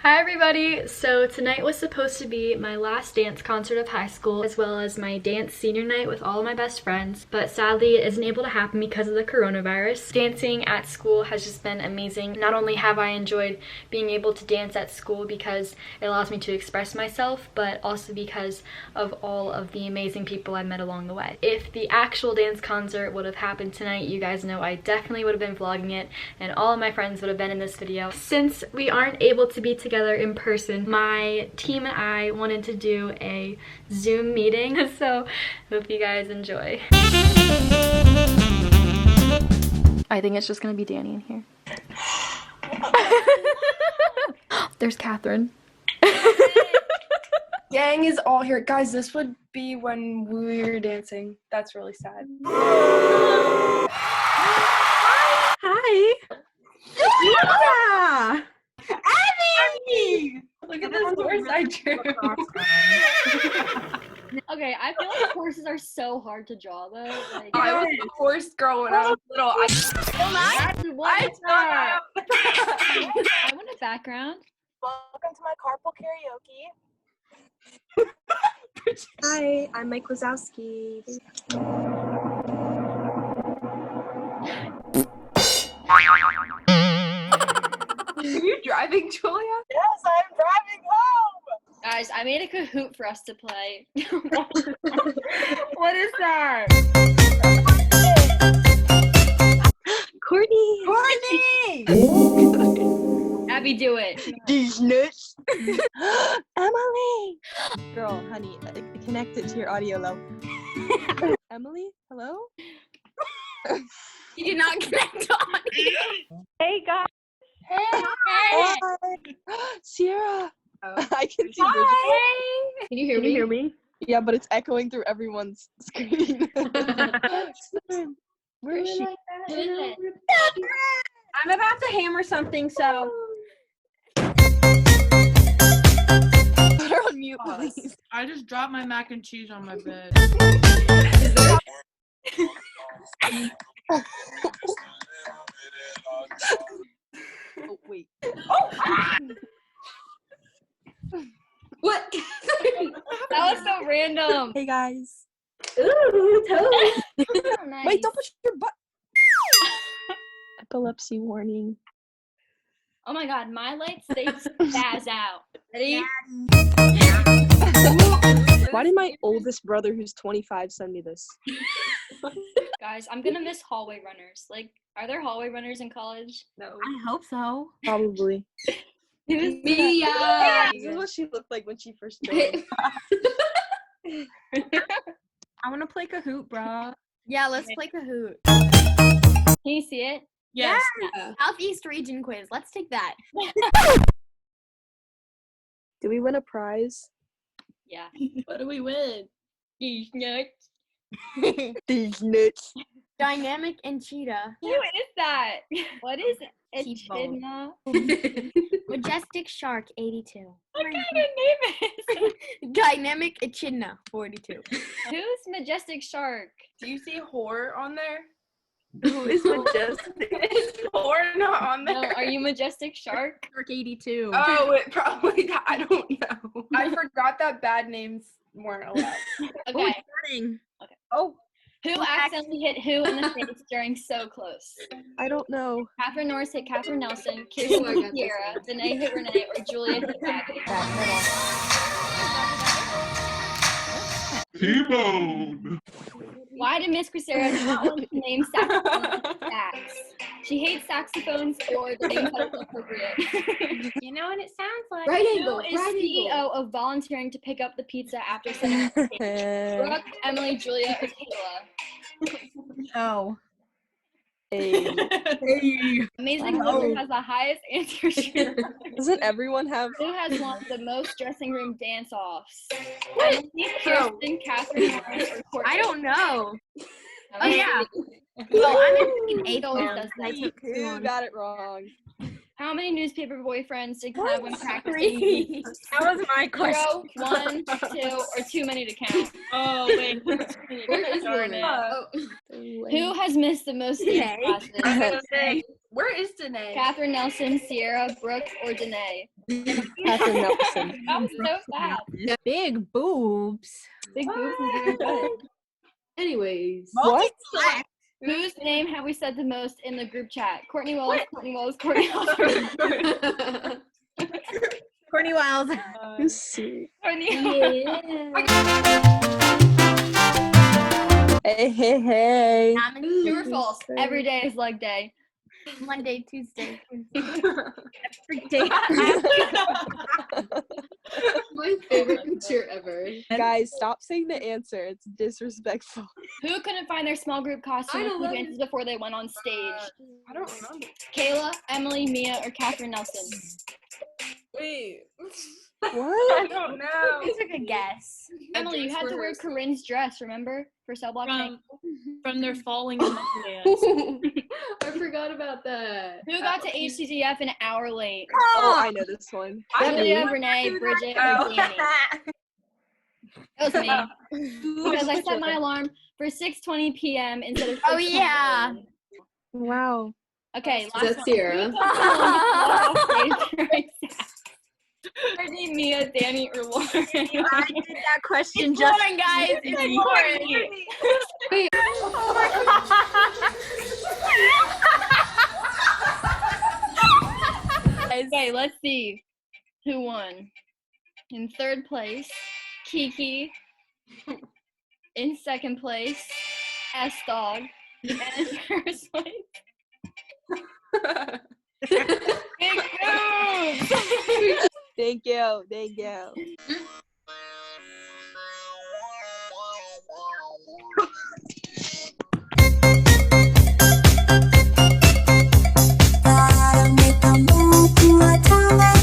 Hi everybody! So tonight was supposed to be my last dance concert of high school as well as my dance senior night with all of my best friends, but sadly it isn't able to happen because of the coronavirus. Dancing at school has just been amazing. Not only have I enjoyed being able to dance at school because it allows me to express myself, but also because of all of the amazing people I met along the way. If the actual dance concert would have happened tonight, you guys know I definitely would have been vlogging it and all of my friends would have been in this video. Since we aren't able to be together in person, my team and I wanted to do a Zoom meeting, so hope you guys enjoy. I think it's just gonna be Danny in here. There's Katherine. Gang is all here. Guys, this would be when we were dancing. That's really sad. Hi. Yeah. Abby! Look at this horse I drew. Okay, I feel like horses are so hard to draw though. Like, I was a horse girl when I was little. I want a background. Welcome to my carpool karaoke. Hi, I'm Mike Wazowski. Are you driving, Julia? Yes, I'm driving home. Guys, I made a Kahoot for us to play. What is that? Courtney. Abby, do it. These nuts. Emily. Girl, honey, connect it to your audio low. Emily, hello? You did not connect on. Hey guys. Hey. Hi. Sierra. I can see Bridget. Can you hear me? Yeah, but it's echoing through everyone's screen. Where is she? Who is it? I'm about to hammer something, so. Put her on mute, please. I just dropped my mac and cheese on my bed. Oh, wait. What? That was so random. Hey, guys. Ooh, totally. Nice. Wait, don't push your butt. Epilepsy warning. Oh my god, my lights, they spaz out. Ready? Why did my oldest brother, who's 25, send me this? Guys, I'm gonna miss hallway runners. Like, are there hallway runners in college? No. I hope so. Probably. Me, This is what she looked like when she first joined. I want to play Kahoot, bro. Yeah, let's play Kahoot. Can you see it? Yes. Southeast region quiz. Let's take that. Did we win a prize? Yeah. What do we win? These nuts. These nuts. Dynamic and cheetah. Who is that? What is it? T-bone. Echidna? Majestic shark 82. What kind of name is it? Dynamic echidna 42. Who's Majestic Shark? Do you see whore on there? Who is majestic? Is whore not on No, there? are you Majestic Shark? Shark 82. Oh, it probably. I don't know. I forgot that bad names weren't allowed. Okay. Morning. Oh. Who accidentally hit who in the face during So Close? I don't know. Catherine Norris hit Catherine Nelson, Kirsten hit Kiera, Danae hit Renee, or Julia hit Abby. T-bone. Why did Miss Crisera not want to name saxophone sax? She hates saxophones or the names that are inappropriate. You know what it sounds like? Right Who angle. is CEO of volunteering to pick up the pizza after setting up the table? Brooke, Emily, Julia, or Kayla? Oh. Hey. Amazing Loser has the highest answer sheet. Doesn't everyone have? Who has won the most dressing room dance-offs? Emily, Kirsten, Catherine, Norris, or Courtney? I don't know. Oh, yeah. Well, I'm in 8th Always round. does that. I took too Who long. got it wrong? How many newspaper boyfriends did Clive when practicing? That was my question. 0, 1, 2, or too many to count? Oh, wait. Where is Darn it. Who has missed the most dance classes? I was gonna say, Where is Danae? Catherine Nelson, Sierra, Brooke, or Danae? Catherine Nelson. That was so fast. Big boobs. Big boobs is doing good. Anyways. What? Whose name have we said the most in the group chat? Courtney Wells, Courtney Wells, Courtney Wells. Courtney Wiles. Who's sweet? Courtney. Hey. True or false? Every day is leg day. Monday, Tuesday. Every day. My favorite picture ever. Guys, stop saying the answer. It's disrespectful. Who couldn't find their small group costume I or don't food know. dances before they went on stage? I don't remember. Kayla, Emily, Mia, or Catherine Nelson? Wait. What? I don't know. I took a guess. Emily, you had to wear Corinne's dress, remember? For cell block tank. From their falling in love dance. I forgot about that. Who got to HCGF an hour late? Oh, I know this one. Julia, Renee, Bridget, or Danny? It was me. Because I set my alarm for 6:20 p.m. instead of 6:20 Oh, yeah. a.m. Wow. Okay, last That's one. Sierra. Brittany, Mia, Danny, or Lauren? I did that question just. Lauren, guys. It's Lauren. Wait. Okay, let's see who won. In third place, Kiki. In second place, S-Dog. And in first place, Big Boobs! Thank you. Thank you. Gotta make a move to a time.